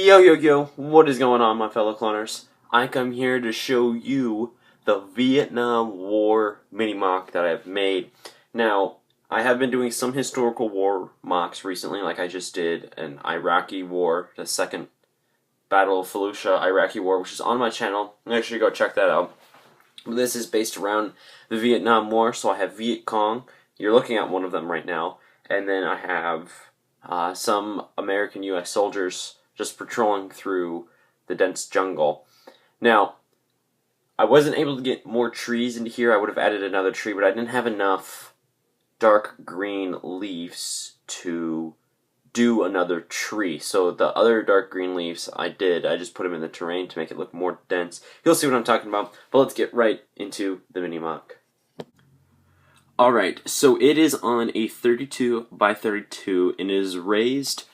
Yo, what is going on, my fellow cloners? I come here to show you the Vietnam War mini-mock that I have made. Now, I have been doing some historical war mocks recently, like I just did an Iraqi war, the second Battle of FELUCIA Iraqi war, which is on my channel. Make sure you go check that out. This is based around the Vietnam War, so I have Vietcong. You're looking at one of them right now. And then I have some American U.S. soldiers just patrolling through the dense jungle. Now, I wasn't able to get more trees into here. I would have added another tree, but I didn't have enough dark green leaves to do another tree. So the other dark green leaves I just put them in the terrain to make it look more dense. You'll see what I'm talking about, but let's get right into the mini-mock. Alright, so it is on a 32 by 32 and is raised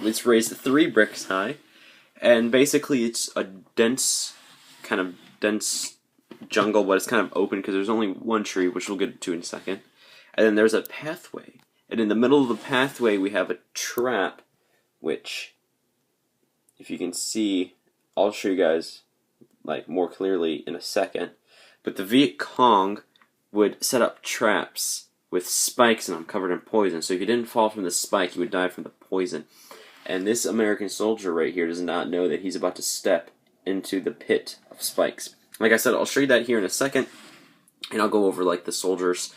it's raised 3 bricks high, and basically it's a dense jungle, but it's kind of open because there's only one tree, which we'll get to in a second. And then there's a pathway, and in the middle of the pathway we have a trap, which, if you can see, I'll show you guys more clearly in a second. But the Vietcong would set up traps with spikes and I'm covered in poison. So if you didn't fall from the spike, you would die from the poison. And this American soldier right here does not know that he's about to step into the pit of spikes. Like I said, I'll show you that here in a second, and I'll go over the soldiers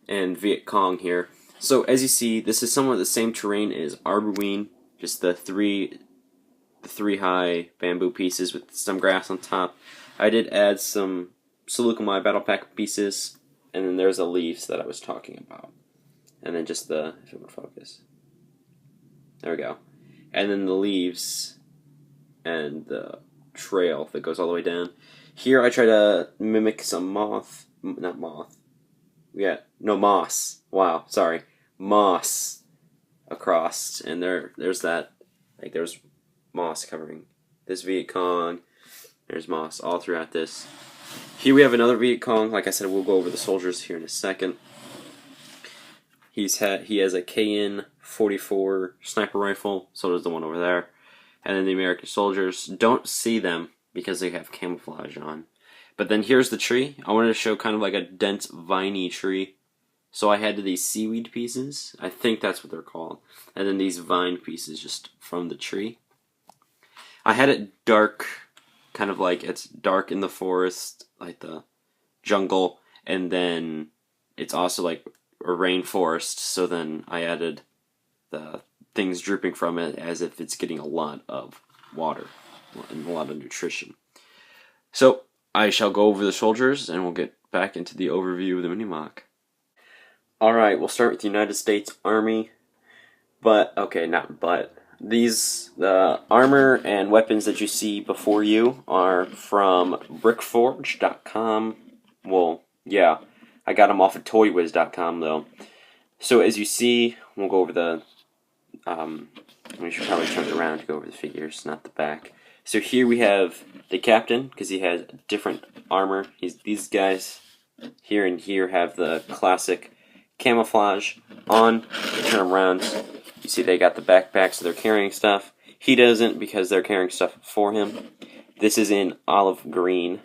and Vietcong here. So as you see, this is somewhat the same terrain as Arbuine, just the three high bamboo pieces with some grass on top. I did add some Seleucami battle pack pieces, and then there's the leaves that I was talking about. And then just if it would focus. There we go. And then the leaves and the trail that goes all the way down. Here I try to mimic some moss. Moss across, and there's that, there's moss covering this Vietcong. There's moss all throughout this. Here we have another Vietcong. Like I said, we'll go over the soldiers here in a second. He has a KN-44 sniper rifle, so does the one over there. And then the American soldiers, don't see them because they have camouflage on. But then here's the tree. I wanted to show kind of like a dense, viney tree. So I had these seaweed pieces. I think that's what they're called. And then these vine pieces just from the tree. I had it dark, kind of it's dark in the forest, like the jungle, and then it's also a rainforest, so then I added the things dripping from it as if it's getting a lot of water and a lot of nutrition. So I shall go over the soldiers and we'll get back into the overview of the mini-mock. Alright, we'll start with the United States Army, the armor and weapons that you see before you are from brickforge.com. Well, yeah, I got them off of toywiz.com though. So as you see, we'll go over the, we should probably turn it around to go over the figures, not the back. So here we have the captain, because he has different armor. These guys here and here have the classic camouflage on. Turn them around. You see they got the backpack, so they're carrying stuff. He doesn't because they're carrying stuff for him. This is in olive green.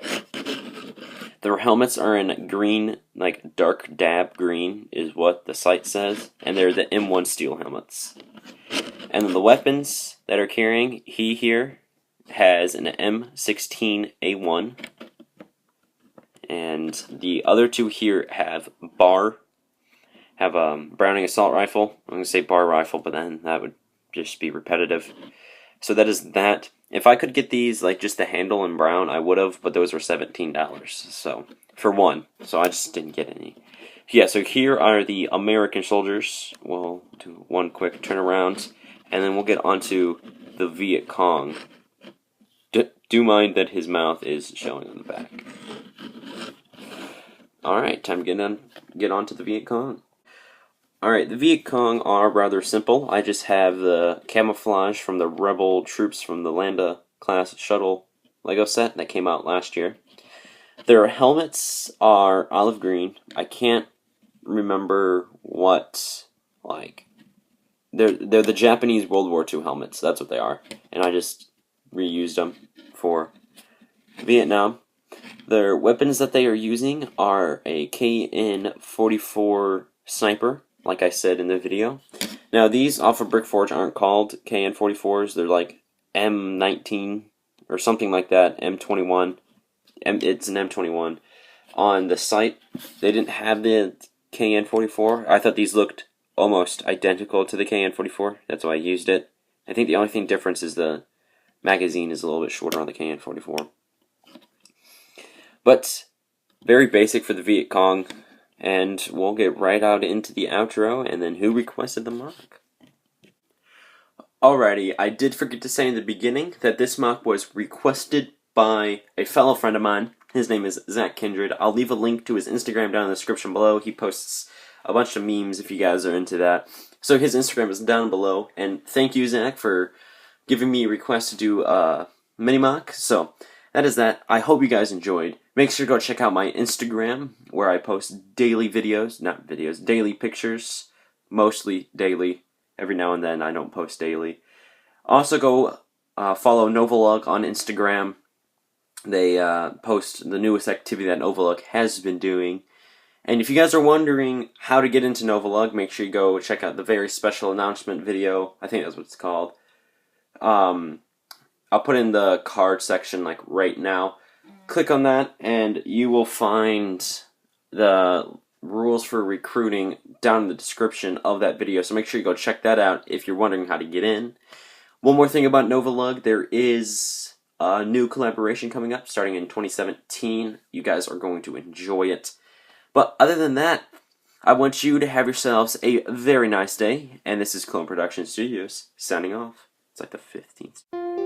Their helmets are in green, dark dab green is what the site says. And they're the M1 steel helmets. And then the weapons that are carrying, he here has an M16A1. And the other two here have a Browning assault rifle. I'm going to say bar rifle, but then that would just be repetitive. So that is that. If I could get these, just the handle in brown, I would have, but those were $17. So, for one. So I just didn't get any. Yeah, so here are the American soldiers. We'll do one quick turnaround, and then we'll get onto the Vietcong. Do mind that his mouth is showing on the back. Alright, time to get on to the Vietcong. Alright, the Vietcong are rather simple. I just have the camouflage from the rebel troops from the Landa class shuttle Lego set that came out last year. Their helmets are olive green. I can't remember what They're the Japanese World War II helmets. That's what they are. And I just reused them for Vietnam. Their weapons that they are using are a KN-44 sniper, like I said in the video. Now, these off of Brickforge aren't called KN-44s. They're like M19 or something like that, M21. It's an M21. On the site, they didn't have the KN-44. I thought these looked almost identical to the KN-44. That's why I used it. I think the only thing difference is the magazine is a little bit shorter on the KN-44. But very basic for the Vietcong. And we'll get right out into the outro, and then who requested the mock. Alrighty, I did forget to say in the beginning that this mock was requested by a fellow friend of mine. His name is Zach Kindred. I'll leave a link to his Instagram down in the description below. He posts a bunch of memes if you guys are into that. So his Instagram is down below. And thank you, Zach, for giving me a request to do a mini mock. So that is that. I hope you guys enjoyed. Make sure to go check out my Instagram, where I post daily videos. Not videos, daily pictures. Mostly daily. Every now and then I don't post daily. Also go follow Novolog on Instagram. They post the newest activity that Novolog has been doing. And if you guys are wondering how to get into Novolog, make sure you go check out the very special announcement video. I think that's what it's called. I'll put in the card section like right now. Click on that and you will find the rules for recruiting down in the description of that video. So make sure you go check that out if you're wondering how to get in. One more thing about Novolog, there is a new collaboration coming up starting in 2017. You guys are going to enjoy it. But other than that, I want you to have yourselves a very nice day. And this is Clone Production Studios signing off. It's like the 15th.